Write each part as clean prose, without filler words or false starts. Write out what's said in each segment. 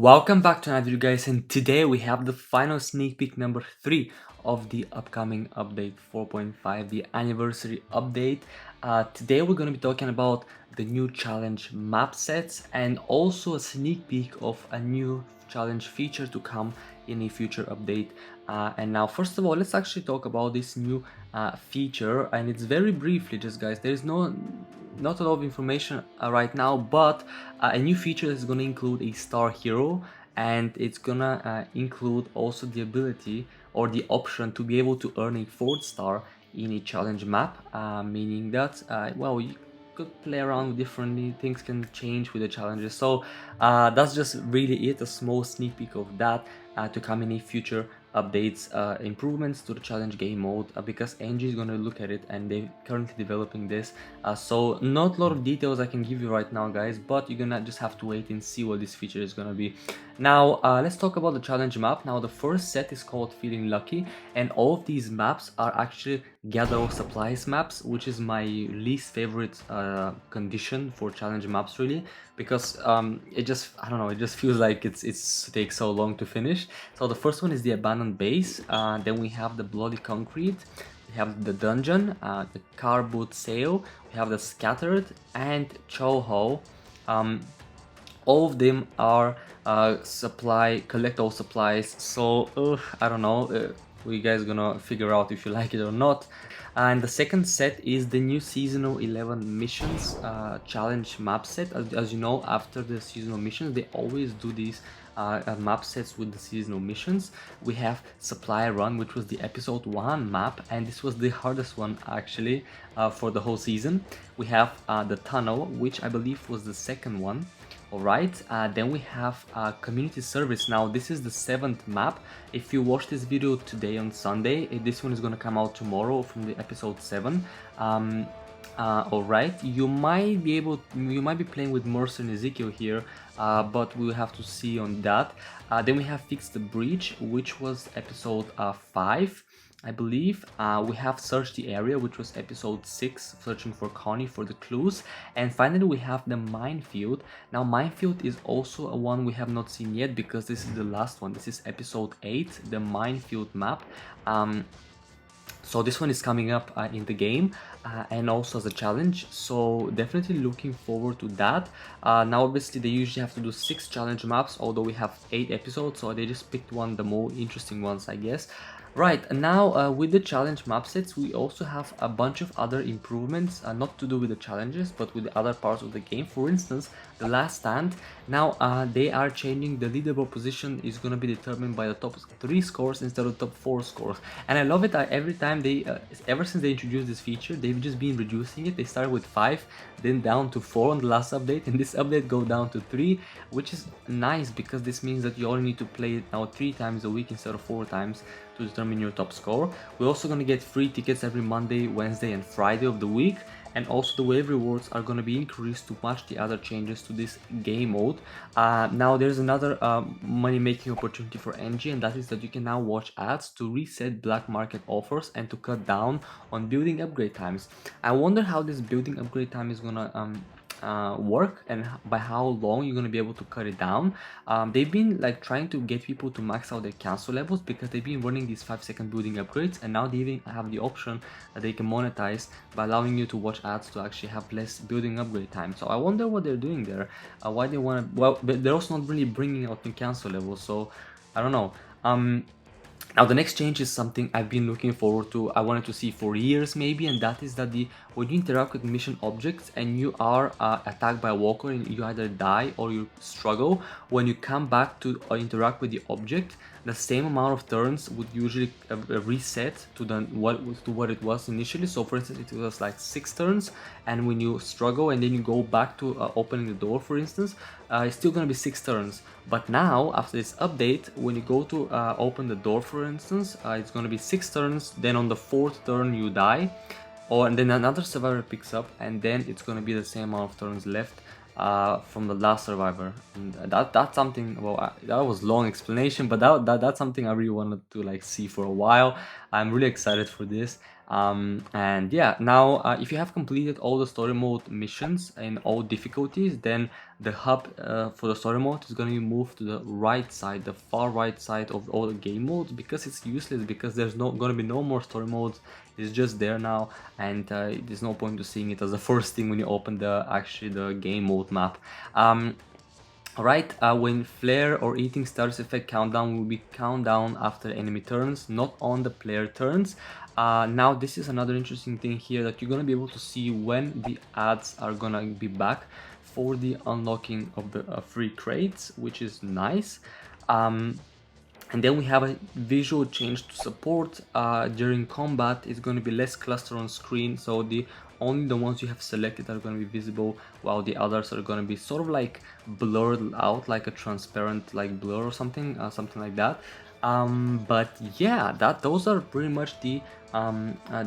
Welcome back to another video, guys, and today we have the final sneak peek number 3 of the upcoming update 4.5, the anniversary update. Today we're going to be talking about the new challenge map sets and also a sneak peek of a new challenge feature to come in a future update. And now, first of all, let's actually talk about this new feature, and it's very briefly, just guys. There's not a lot of information right now, but a new feature is going to include a star hero, and it's gonna include also the ability or the option to be able to earn a 4th star in a challenge map, meaning that well, you could play around with differently, things can change with the challenges. So that's just really it, a small sneak peek of that to come in a future updates, improvements to the challenge game mode, because NG is going to look at it and they're currently developing this. So not a lot of details I can give you right now, guys, but you're gonna just have to wait and see what this feature is gonna be. Now let's talk about the challenge map. Now the first set is called Feeling Lucky, and all of these maps are actually gather all supplies maps, which is my least favorite condition for challenge maps, really, because it just, I don't know, it just feels like it takes so long to finish. So the first one is the abandoned base, then we have the bloody concrete, we have the dungeon, the car boot sale, we have the scattered, and choho. All of them are collect all supplies. So I don't know, you guys gonna figure out if you like it or not. And the second set is the new seasonal 11 missions challenge map set. As you know, after the seasonal missions, they always do these map sets with the seasonal missions. We have Supply Run, which was the episode 1 map, and this was the hardest one actually for the whole season. We have the Tunnel, which I believe was the second one. Alright, then we have community service. Now this is the 7th map. If you watch this video today on Sunday, this one is gonna come out tomorrow from the episode 7. Alright, you might be playing with Mercer and Ezekiel here, but we'll have to see on that. Then we have Fix the Breach, which was episode 5. I believe. We have Search the Area, which was episode 6, searching for Connie for the clues. And finally we have the Minefield. Now Minefield is also a one we have not seen yet, because this is the last one. This is episode 8, the Minefield map. So this one is coming up in the game, and also as a challenge, so definitely looking forward to that. Now obviously they usually have to do 6 challenge maps, although we have 8 episodes, so they just picked one, the more interesting ones, I guess. Right, now with the challenge map sets, we also have a bunch of other improvements, not to do with the challenges, but with the other parts of the game. For instance, the last stand, now they are changing the leaderboard position is going to be determined by the top 3 scores instead of top 4 scores. And I love it. Every time they, ever since they introduced this feature, they've just been reducing it. They started with 5, then down to 4 on the last update, and this update go down to 3, which is nice because this means that you only need to play it now 3 times a week instead of 4 times to determine your top score. We're also going to get free tickets every Monday, Wednesday and Friday of the week, and also the wave rewards are going to be increased to match the other changes to this game mode. Now there's another money making opportunity for NG, and that is that you can now watch ads to reset black market offers and to cut down on building upgrade times. I wonder how this building upgrade time is gonna work, and by how long you're going to be able to cut it down. They've been like trying to get people to max out their cancel levels, because they've been running these 5-second building upgrades, and now they even have the option that they can monetize by allowing you to watch ads to actually have less building upgrade time. So I wonder what they're doing there, why they want to, well, but they're also not really bringing out new cancel levels, so I don't know. Now the next change is something I've been looking forward to, I wanted to see for years maybe, and that is that when you interact with mission objects and you are attacked by a walker and you either die or you struggle, when you come back to interact with the object, the same amount of turns would usually reset to what it was initially. So for instance, it was like 6 turns, and when you struggle and then you go back to opening the door, for instance, it's still gonna be 6 turns. But now after this update, when you go to open the door, for instance, it's gonna be 6 turns, then on the 4th turn you die, and then another survivor picks up, and then it's gonna be the same amount of turns left from the last survivor. And that's something, well, that was long explanation, but that's something I really wanted to like see for a while. I'm really excited for this. And yeah, now if you have completed all the story mode missions in all difficulties, then the hub for the story mode is going to be moved to the right side, the far right side of all the game modes, because it's useless, because there's no going to be no more story modes. It's just there now, and there's no point to seeing it as the first thing when you open the actually the game mode map. Alright, when flare or eating stars effect countdown will be countdown after enemy turns, not on the player turns. Now this is another interesting thing here, that you're gonna be able to see when the ads are gonna be back for the unlocking of the free crates, which is nice. And then we have a visual change to support. During combat, it's going to be less cluster on screen, so only the ones you have selected are going to be visible, while the others are going to be sort of like blurred out, like a transparent like blur or something, something like that. But yeah, those are pretty much the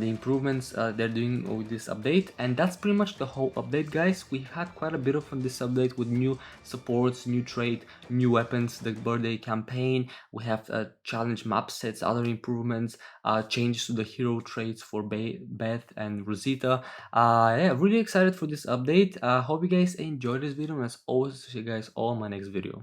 improvements they're doing with this update, and that's pretty much the whole update, guys. We had quite a bit of this update with new supports, new trade, new weapons, the birthday campaign. We have challenge map sets, other improvements, changes to the hero traits for Beth and Rosita. Yeah, really excited for this update. Hope you guys enjoyed this video, and as always, see you guys all in my next video.